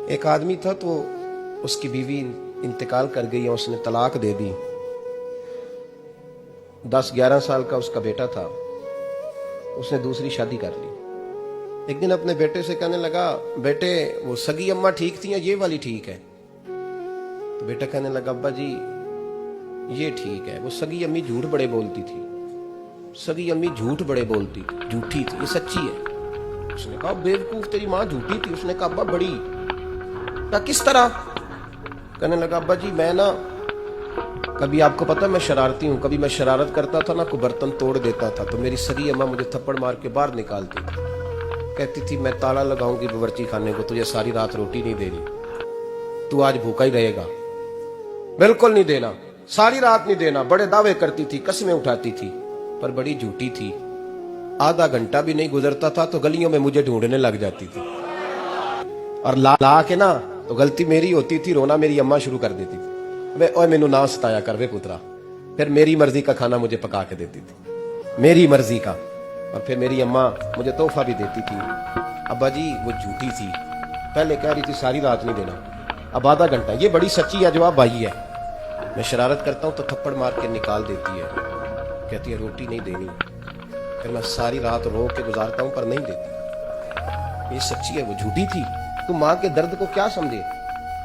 ایک آدمی تھا تو اس کی بیوی انتقال کر گئی اور اس نے طلاق دے دی. 10-11 سال کا اس کا بیٹا تھا. اس نے دوسری شادی کر لی. ایک دن اپنے بیٹے سے کہنے لگا, بیٹے وہ سگی اماں ٹھیک تھی یا یہ والی ٹھیک ہے؟ تو بیٹا کہنے لگا, ابا جی یہ ٹھیک ہے. وہ سگی امی جھوٹ بڑے بولتی تھی, سگی امی جھوٹ بڑے بولتی تھی, جھوٹی تھی, یہ سچی ہے. اس نے کہا, بیوقوف تیری ماں جھوٹی تھی. اس نے کہا, ابا بڑی. کہا کس طرح؟ کہنے لگا, ابا جی میں نا کبھی, آپ کو پتا میں شرارتی ہوں, کبھی میں شرارت کرتا تھا نا, کوئی برتن توڑ دیتا تھا تو میری سگی اماں مجھے تھپڑ مار کے باہر نکالتی تھی. کہتی تھی میں تالا لگاؤں گی باورچی خانے کو, تجھے ساری رات روٹی نہیں دے رہی, تو آج بھوکا ہی رہے گا. بالکل نہیں دینا, ساری رات نہیں دینا. بڑے دعوے کرتی تھی, قسمیں اٹھاتی تھی, پر بڑی جھوٹی تھی. آدھا گھنٹہ بھی نہیں گزرتا تھا تو گلیوں میں مجھے ڈھونڈنے لگ جاتی تھی, اور لا کے نا تو غلطی میری ہوتی تھی, رونا میری اماں شروع کر دیتی تھی. اوے مینوں نہ ستایا کر وے پترا. پھر میری مرضی کا کھانا مجھے پکا کے دیتی تھی, میری مرضی کا. اور پھر میری اماں مجھے تحفہ بھی دیتی تھی. ابا جی وہ جھوٹی تھی, پہلے کہہ رہی تھی ساری رات نہیں دینا, اب آدھا گھنٹہ. یہ بڑی سچی ہے جواب بھائی ہے. میں شرارت کرتا ہوں تو تھپڑ مار کے نکال دیتی ہے, کہتی ہے روٹی نہیں دینی. پھر میں ساری رات رو کے گزارتا ہوں پر نہیں دیتی. یہ سچی ہے, وہ جھوٹی تھی. تو ماں کے درد کو کیا سمجھے؟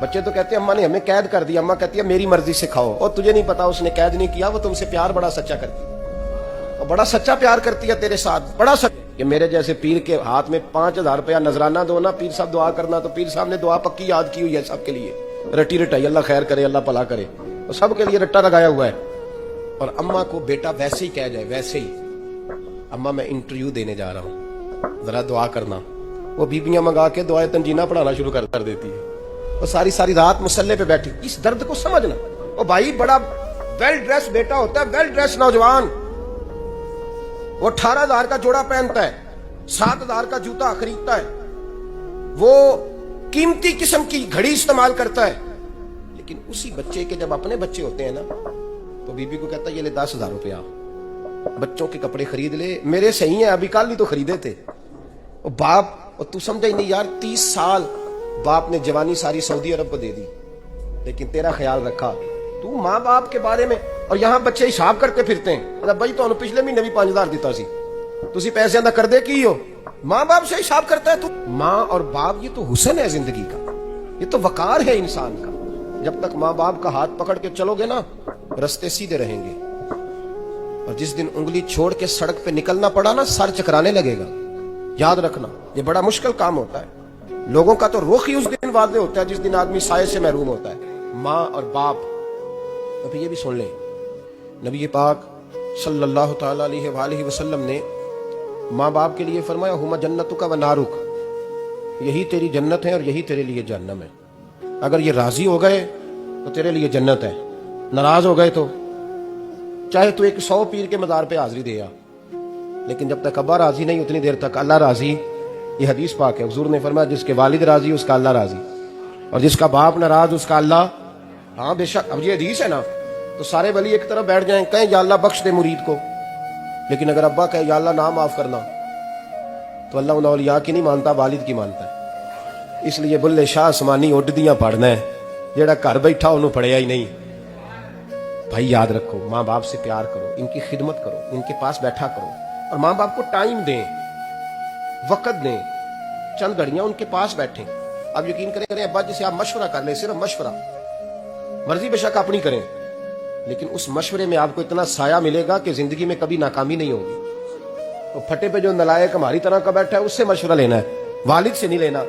بچے تو کہتے ہیں اماں نے ہمیں قید کر دیا, اماں کہتی ہے میری مرضی سے کھاؤ. اور تجھے نہیں پتا اس نے قید نہیں کیا, وہ تم سے پیار بڑا سچا کرتی ہے, اور بڑا سچا پیار کرتی ہے تیرے ساتھ, بڑا سچا. کہ میرے جیسے پیر کے ہاتھ میں 5000 روپیہ نذرانہ دو نا, پیر صاحب دعا کرنا, تو پیر صاحب نے دعا پکی یاد کی ہوئی ہے سب کے لیے, رٹی رٹائی, اللہ خیر کرے, اللہ بھلا کرے, اور سب کے لیے رٹا لگایا ہوا ہے. اور اماں کو بیٹا ویسے ہی کہہ جائے, ویسے ہی, اماں میں انٹرویو دینے جا رہا ہوں, ذرا دعا کرنا. وہ بیبیاں منگا کے دعائے تنجینہ پڑھانا شروع کر دیتی ہے, اور ساری رات مسلح پہ بیٹھی. اس درد کو سمجھنا. اور بھائی بڑا ویل ڈریس بیٹا ہوتا ہے, ویل ڈریس نوجوان, وہ 18,000 کا جوڑا پہنتا ہے, 7,000 کا جوتا خریدتا ہے, وہ قیمتی قسم کی گھڑی استعمال کرتا ہے. لیکن اسی بچے کے جب اپنے بچے ہوتے ہیں نا, تو بیوی کو کہتا ہے یہ لے 10,000 روپیہ, بچوں کے کپڑے خرید لے, میرے صحیح ہیں, ابھی کل ہی تو خریدے تھے. اور باپ, اور تو سمجھا ہی نہیں یار, 30 سال باپ نے جوانی ساری سعودی عرب کو دے دی, لیکن تیرا خیال رکھا تو ماں باپ کے بارے میں. اور یہاں بچے حساب کرتے پھرتے ہیں, بھائی تو پچھلے مہینے بھی 5,000 دیتا سی, تسی پیسے ادا کر دے کی ہو. ماں باپ سے حساب کرتا ہے تو. ماں اور باپ یہ تو حسن ہے زندگی کا, یہ تو وقار ہے انسان کا. جب تک ماں باپ کا ہاتھ پکڑ کے چلو گے نا, رستے سیدھے رہیں گے. اور جس دن انگلی چھوڑ کے سڑک پہ نکلنا پڑا نا, سر چکرانے لگے گا. یاد رکھنا, یہ بڑا مشکل کام ہوتا ہے. لوگوں کا تو رخ ہی اس دن واضح ہوتا ہے جس دن آدمی سائے سے محروم ہوتا ہے. ماں اور باپ. اب یہ بھی سن لیں, نبی پاک صلی اللہ تعالی علیہ وآلہ وسلم نے ماں باپ کے لیے فرمایا, ہما جنتک و نارک, یہی تیری جنت ہے اور یہی تیرے لیے جہنم ہے. اگر یہ راضی ہو گئے تو تیرے لیے جنت ہے, ناراض ہو گئے تو چاہے تو 100 پیر کے مزار پہ حاضری دے آ, لیکن جب تک ابا راضی نہیں اتنی دیر تک اللہ راضی. یہ حدیث پاک ہے, حضور نے فرمایا جس کے والد راضی اس کا اللہ راضی, اور جس کا باپ ناراض اس کا اللہ. ہاں بے شک, اب یہ حدیث ہے نا, تو سارے ولی ایک طرف بیٹھ جائیں, کہیں یا اللہ بخش دے مرید کو. لیکن اگر ابا کہے یا اللہ نہ معاف کرنا, تو اللہ ان اولیاء کی نہیں مانتا, والد کی مانتا ہے. اس لیے بلے شاہ آسمانی اڈ دیاں پڑھنا ہے, جیڑا گھر بیٹھا انہوں پڑھیا ہی نہیں. بھائی یاد رکھو, ماں باپ سے پیار کرو, ان کی خدمت کرو, ان کے پاس بیٹھا کرو, اور ماں باپ کو ٹائم دیں, وقت دیں, چند گھڑیاں ان کے پاس بیٹھیں. اب یقین کریں ابا جی سے آپ مشورہ کر لیں, صرف مشورہ, مرضی بے شک اپنی کریں, لیکن اس مشورے میں آپ کو اتنا سایہ ملے گا کہ زندگی میں کبھی ناکامی نہیں ہوگی. تو پھٹے پہ جو نلائق ہماری طرح کا بیٹھا ہے اس سے مشورہ لینا ہے, والد سے نہیں لینا.